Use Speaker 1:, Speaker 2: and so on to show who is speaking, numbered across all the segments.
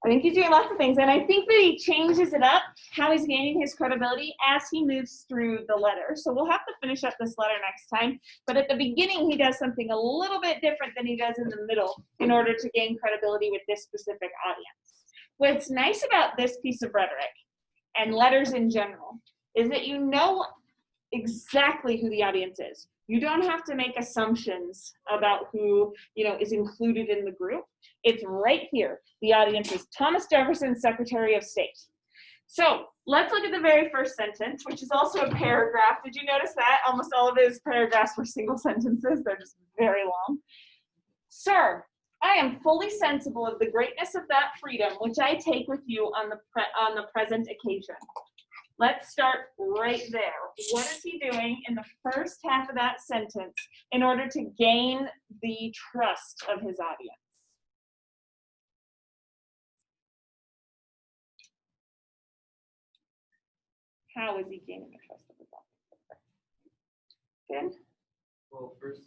Speaker 1: I think he's doing lots of things, and I think that he changes it up, how he's gaining his credibility as he moves through the letter. So we'll have to finish up this letter next time, but at the beginning he does something a little bit different than he does in the middle in order to gain credibility with this specific audience. What's nice about this piece of rhetoric and letters in general is that you know exactly who the audience is. You don't have to make assumptions about who, is included in the group. It's right here. The audience is Thomas Jefferson, Secretary of State. So let's look at the very first sentence, which is also a paragraph. Did you notice that? Almost all of his paragraphs were single sentences. They're just very long. Sir, I am fully sensible of the greatness of that freedom which I take with you on the present occasion. Let's start right there. What is he doing in the first half of that sentence in order to gain the trust of his audience? How is he gaining the trust of his audience? Good?
Speaker 2: Well, first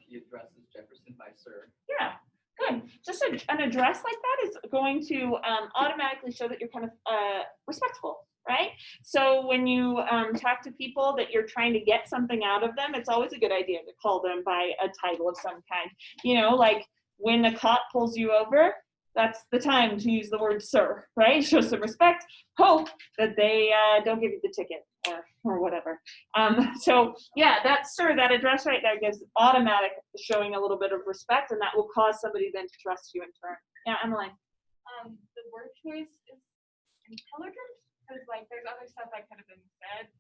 Speaker 2: he addresses Jefferson by sir.
Speaker 1: Yeah, good. Just an address like that is going to automatically show that you're kind of respectful. Right? So when you talk to people that you're trying to get something out of them, it's always a good idea to call them by a title of some kind. Like when a cop pulls you over, that's the time to use the word sir, right? Show some respect, hope that they don't give you the ticket or whatever. So yeah, that sir, that address right there gives automatic showing a little bit of respect, and that will cause somebody then to trust you in turn. Yeah, Emily.
Speaker 3: The word choice is intelligent. Because there's other stuff that could have been said,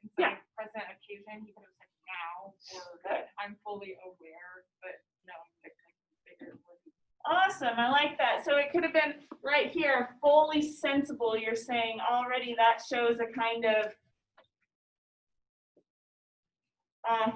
Speaker 3: instead of present occasion, he could have said now, or I'm fully aware, but no, bigger word.
Speaker 1: Awesome, I like that. So it could have been right here, fully sensible. You're saying already that shows a kind of,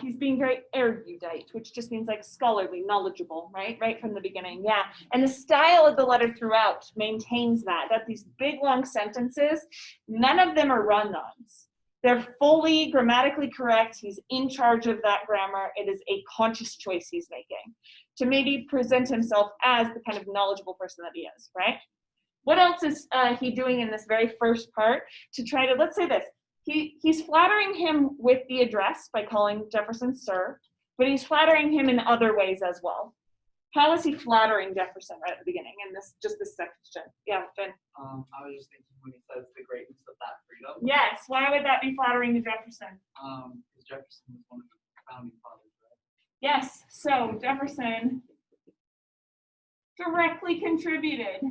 Speaker 1: he's being very erudite, which just means like scholarly, knowledgeable, right? Right from the beginning, yeah. And the style of the letter throughout maintains that these big long sentences, none of them are run-ons. They're fully grammatically correct. He's in charge of that grammar. It is a conscious choice he's making to maybe present himself as the kind of knowledgeable person that he is, right? What else is he doing in this very first part to try to, let's say this, he's flattering him with the address by calling Jefferson sir, but he's flattering him in other ways as well. How is he flattering Jefferson right at the beginning in this section? Yeah, Finn.
Speaker 2: I was just thinking when he says the greatness of that freedom.
Speaker 1: Yes, why would that be flattering to Jefferson?
Speaker 2: Because Jefferson was one of the founding fathers, right?
Speaker 1: Yes, so Jefferson directly contributed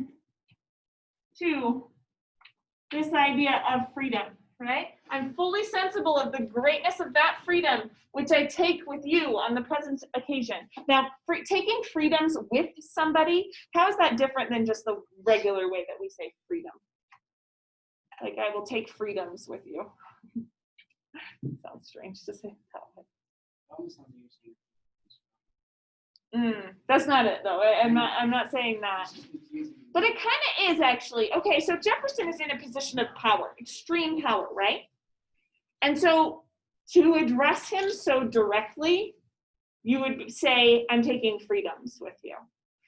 Speaker 1: to this idea of freedom. Right? I'm fully sensible of the greatness of that freedom which I take with you on the present occasion. Now, taking freedoms with somebody, how is that different than just the regular way that we say freedom? Like, I will take freedoms with you. Sounds strange to say that way. That's not it, though. I'm not saying that. But it kind of is, actually. Okay, so Jefferson is in a position of power, extreme power, right? And so to address him so directly, you would say, I'm taking freedoms with you.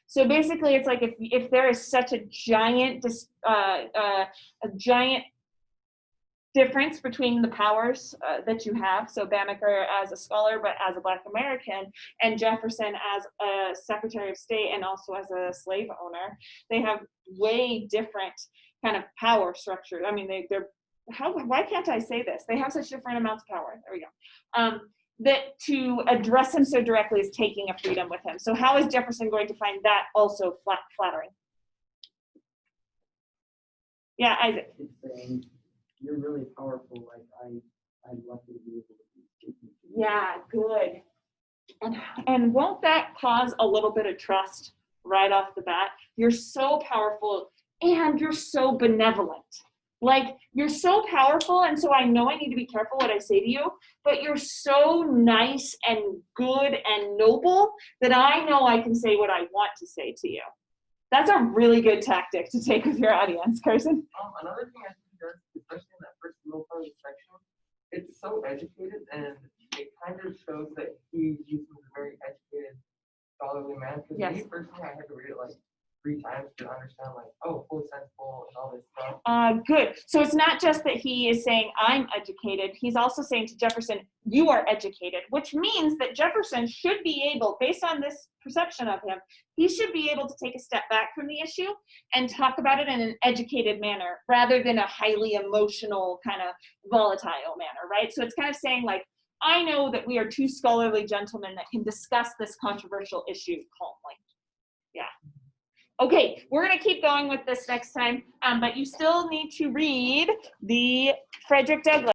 Speaker 1: So basically, it's like if there is such a giant difference between the powers that you have, so Banneker as a scholar, but as a Black American, and Jefferson as a Secretary of State and also as a slave owner, they have way different kind of power structure. I mean, why can't I say this? They have such different amounts of power. There we go. That to address him so directly is taking a freedom with him. So how is Jefferson going to find that also flattering? Yeah, Isaac.
Speaker 4: You're really powerful. I'd love to be able to be.
Speaker 1: Yeah, good. And won't that cause a little bit of trust right off the bat? You're so powerful and you're so benevolent. Like, you're so powerful, and so I know I need to be careful what I say to you, but you're so nice and good and noble that I know I can say what I want to say to you. That's a really good tactic to take with your audience, Carson.
Speaker 2: Another thing I think does, especially in that first little part of the section, it's so educated, and it kind of shows that he uses a very educated, scholarly man. Because me personally, I had to read it like 3 times to understand like, oh, fully sensible and all this stuff.
Speaker 1: Good. So it's not just that he is saying, I'm educated. He's also saying to Jefferson, you are educated, which means that Jefferson should be able, based on this perception of him, he should be able to take a step back from the issue and talk about it in an educated manner rather than a highly emotional kind of volatile manner, right? So it's kind of saying like, I know that we are 2 scholarly gentlemen that can discuss this controversial issue calmly. Yeah. Okay, we're going to keep going with this next time, but you still need to read the Frederick Douglass.